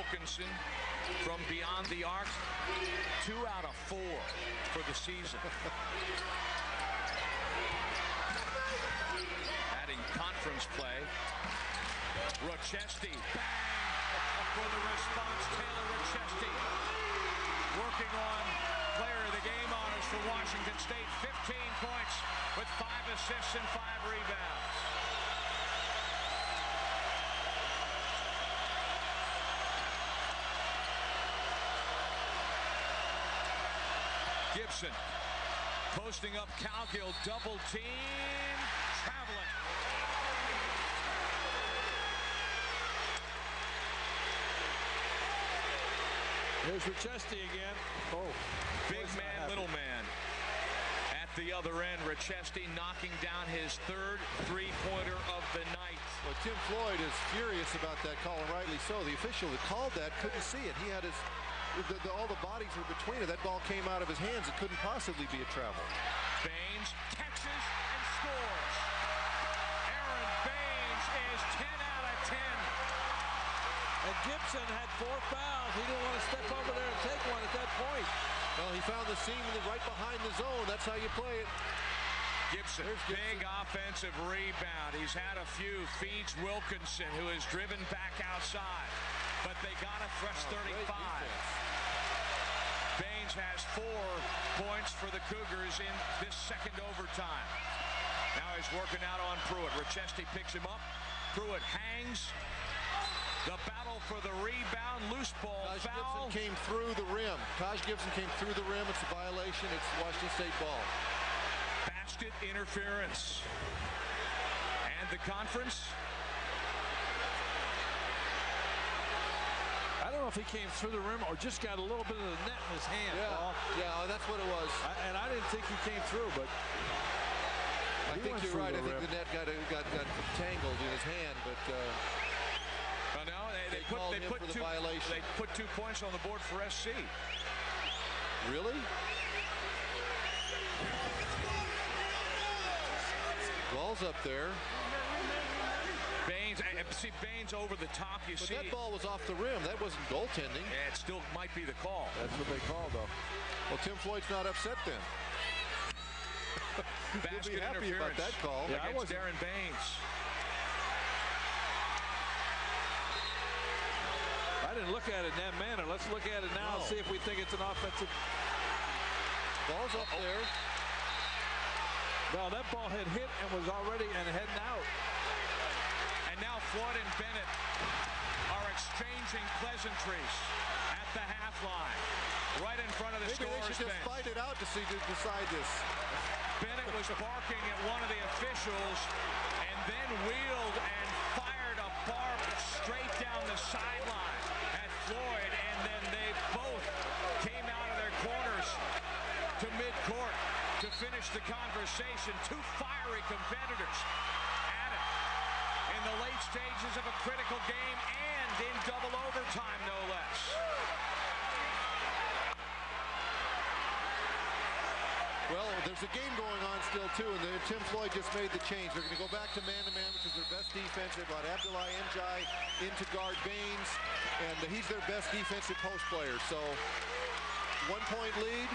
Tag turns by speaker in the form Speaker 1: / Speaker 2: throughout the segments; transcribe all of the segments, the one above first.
Speaker 1: Wilkinson from beyond the arc. 2 out of 4 for the season. Adding conference play. Rochesty, bang for the response. Taylor Rochesty working on player of the game honors for Washington State. 15 points with 5 assists and 5 rebounds. Gibson posting up Cowgill, double team, traveling.
Speaker 2: Here's Rochesty again. Oh,
Speaker 1: big man, little man. At the other end, Rochesty knocking down his 3rd three-pointer of the night.
Speaker 3: Well, Tim Floyd is furious about that call, and rightly so. The official that called that couldn't see it. He had his, all the bodies were between it. That ball came out of his hands. It couldn't possibly be a travel.
Speaker 1: Baines catches and scores. Aaron Baines is 10 out of 10.
Speaker 2: And Gibson had 4 fouls. He didn't want to step over there and take one at that point.
Speaker 3: Well, he found the seam right behind the zone. That's how you play it.
Speaker 1: Gibson, big offensive rebound. He's had a few. Feeds Wilkinson, who is driven back outside. But they got to thrust 35. Baines has 4 points for the Cougars in this second overtime. Now he's working out on Pruitt. Rochesty picks him up. Pruitt hangs. The battle for the rebound, loose ball foul.
Speaker 3: Gibson came through the rim. Taj Gibson came through the rim. It's a violation. It's Washington State ball.
Speaker 1: Basket interference. And the conference.
Speaker 2: I don't know if he came through the rim or just got a little bit of the net in his hand.
Speaker 3: Yeah, that's what it was.
Speaker 2: And I didn't think he came through, but
Speaker 3: I think you're right. I think the net got tangled in his hand, but.
Speaker 1: Well, no, they put 2 points on the board for SC.
Speaker 3: Really? Ball's up there.
Speaker 1: Baines, see Baines over the top. But
Speaker 3: that ball was off the rim. That wasn't goaltending.
Speaker 1: Yeah, it still might be the call.
Speaker 2: That's what they called, though.
Speaker 3: Well, Tim Floyd's not upset then.
Speaker 1: Basket
Speaker 3: He'll be happy about that call.
Speaker 1: Against Darren Baines.
Speaker 2: I didn't look at it in that manner. Let's look at it now and see if we think it's an offensive.
Speaker 3: Ball's up there.
Speaker 2: No, that ball had hit and was already heading out.
Speaker 1: And now Floyd and Bennett are exchanging pleasantries at the half line, right in front of the
Speaker 3: Maybe they should just fight it out to decide this.
Speaker 1: Bennett was barking at one of the officials and then wheeled and fired a barb straight down the sideline at Floyd, and then they both came out of their corners to midcourt to finish the conversation. 2 fiery competitors at it in the late stages of a critical game and in double overtime, no less.
Speaker 3: Well, there's a game going on still, too, and Tim Floyd just made the change. They're going to go back to man-to-man, which is their best defense. They brought Abdullah Njai in to guard Baines, and he's their best defensive post player. So, 1-point lead.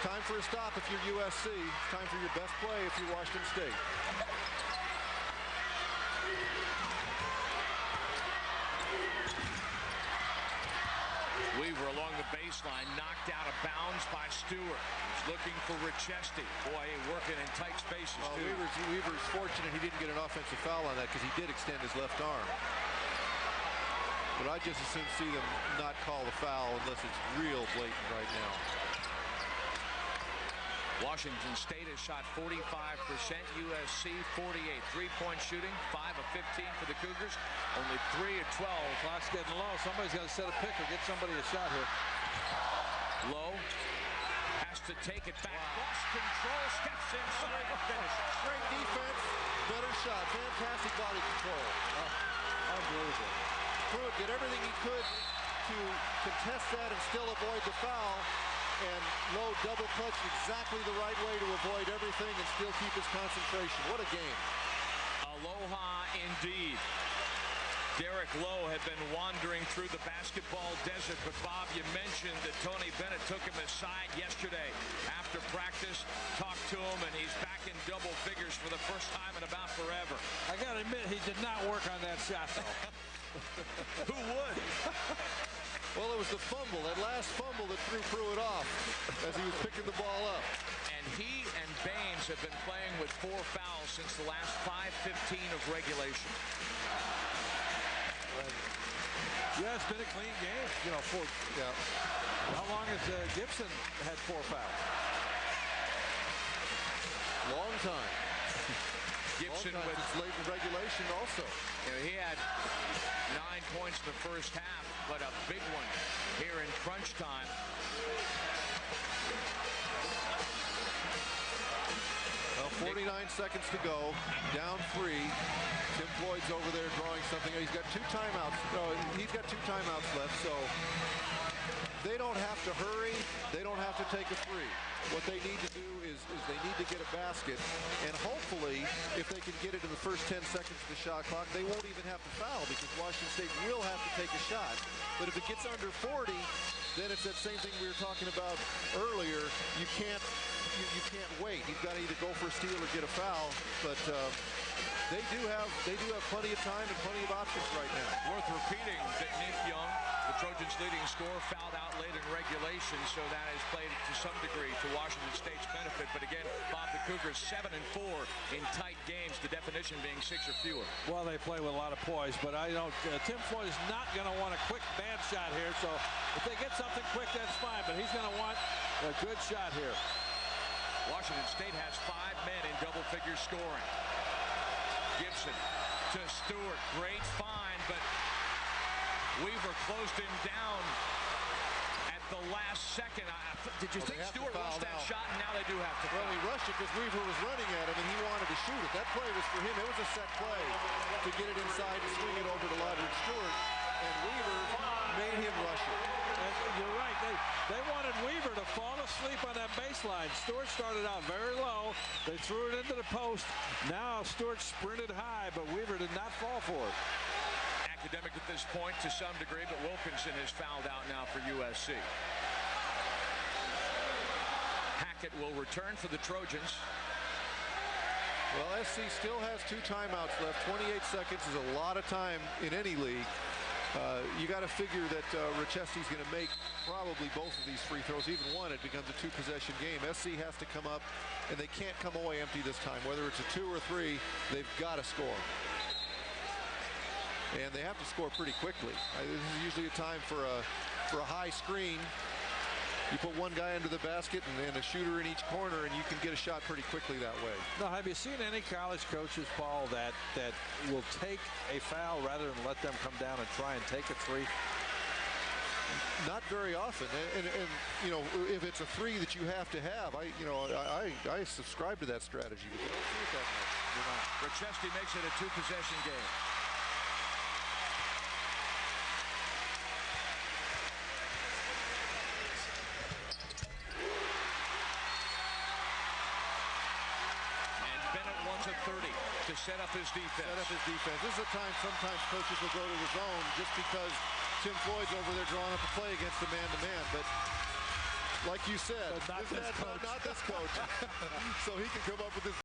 Speaker 3: Time for a stop if you're USC. It's time for your best play if you're Washington State.
Speaker 1: Weaver along the baseline, knocked out of bounds by Stewart. He's looking for Rochesty. Boy, working in tight spaces, too.
Speaker 3: Weaver's fortunate he didn't get an offensive foul on that because he did extend his left arm. But I just as soon see them not call the foul unless it's real blatant right now.
Speaker 1: Washington State has shot 45%, USC 48. 3-point shooting, 5 of 15 for the Cougars, only 3 of 12.
Speaker 2: Clock's getting low. Somebody's got to set a pick or get somebody a shot here.
Speaker 1: Low has to take it back. Lost control, steps inside and finishes.
Speaker 3: Great defense, better shot, fantastic body control.
Speaker 2: Unbelievable.
Speaker 3: Pruitt did everything he could to contest that and still avoid the foul. And Lowe double clutched exactly the right way to avoid everything and still keep his concentration. What a game.
Speaker 1: Aloha indeed. Derek Lowe had been wandering through the basketball desert, but Bob, you mentioned that Tony Bennett took him aside yesterday after practice, talked to him, and he's back in double figures for the first time in about forever.
Speaker 2: I got to admit, he did not work on that shot, though.
Speaker 1: Who would?
Speaker 3: Well, it was the fumble, that last fumble that threw Pruitt off as he was picking the ball up.
Speaker 1: And he and Baines have been playing with 4 fouls since the last 5:15 of regulation.
Speaker 2: Yeah, it's been a clean game. You know, how long has Gibson had 4 fouls?
Speaker 3: Long time.
Speaker 1: Gibson
Speaker 3: Long time.
Speaker 1: with
Speaker 3: It's late in regulation also.
Speaker 1: You know, he had 9 points in the first half, but a big one here in crunch time.
Speaker 3: Well, 49 seconds to go, down 3. Tim Floyd's over there drawing something. He's got 2 timeouts. No, he's got 2 timeouts left, so they don't have to hurry. They don't have to take a 3. What they need to do is they need to get a basket, and hopefully, if they can get it in the first 10 seconds of the shot clock, they won't even have to foul because Washington State will have to take a shot. But if it gets under 40, then it's that same thing we were talking about earlier. You can't wait. You've got to either go for a steal or get a foul. But they do have plenty of time and plenty of options right now.
Speaker 1: Worth repeating that Nick Young, the Trojans' leading scorer, fouled out late in regulation, so that has played to some degree to Washington State's benefit. But again, Bob, the Cougars 7-4 in tight games, the definition being 6 or fewer.
Speaker 2: Well, they play with a lot of poise, but I don't. Tim Floyd is not going to want a quick bad shot here. So if they get something quick, that's fine. But he's going to want a good shot here.
Speaker 1: Washington State has 5 men in double figure scoring. Gibson to Stewart, great find, but Weaver closed him down at the last second. Did you think Stewart rushed that shot, and now they do have to foul?
Speaker 3: Well, he rushed it because Weaver was running at him, and he wanted to shoot it. That play was for him. It was a set play to get it inside and swing it over to Loveridge Stewart, and Weaver made him rush it.
Speaker 2: You're right. They wanted Weaver to fall asleep on that baseline. Stewart started out very low. They threw it into the post. Now Stewart sprinted high, but Weaver did not fall for it.
Speaker 1: Academic at this point to some degree, but Wilkinson is fouled out now for USC. Hackett will return for the Trojans.
Speaker 3: Well, SC still has 2 timeouts left. 28 seconds is a lot of time in any league. You got to figure that Richesti's going to make probably both of these free throws. Even one, it becomes a 2-possession game. SC has to come up, and they can't come away empty this time. Whether it's a 2 or 3, they've got to score. And they have to score pretty quickly. This is usually a time for a high screen. You put one guy under the basket and a shooter in each corner, and you can get a shot pretty quickly that way.
Speaker 2: Now, have you seen any college coaches, Paul, that will take a foul rather than let them come down and try and take a 3?
Speaker 3: Not very often, and you know, if it's a 3 that you have to have, I subscribe to that strategy. But you don't see it that much. You're not.
Speaker 1: Richesti makes it a 2-possession game. To 30 to set up his defense.
Speaker 3: This is a time sometimes coaches will go to the zone just because Tim Floyd's over there drawing up a play against the man-to-man. But like you said,
Speaker 2: not this coach.
Speaker 3: So he can come up with this.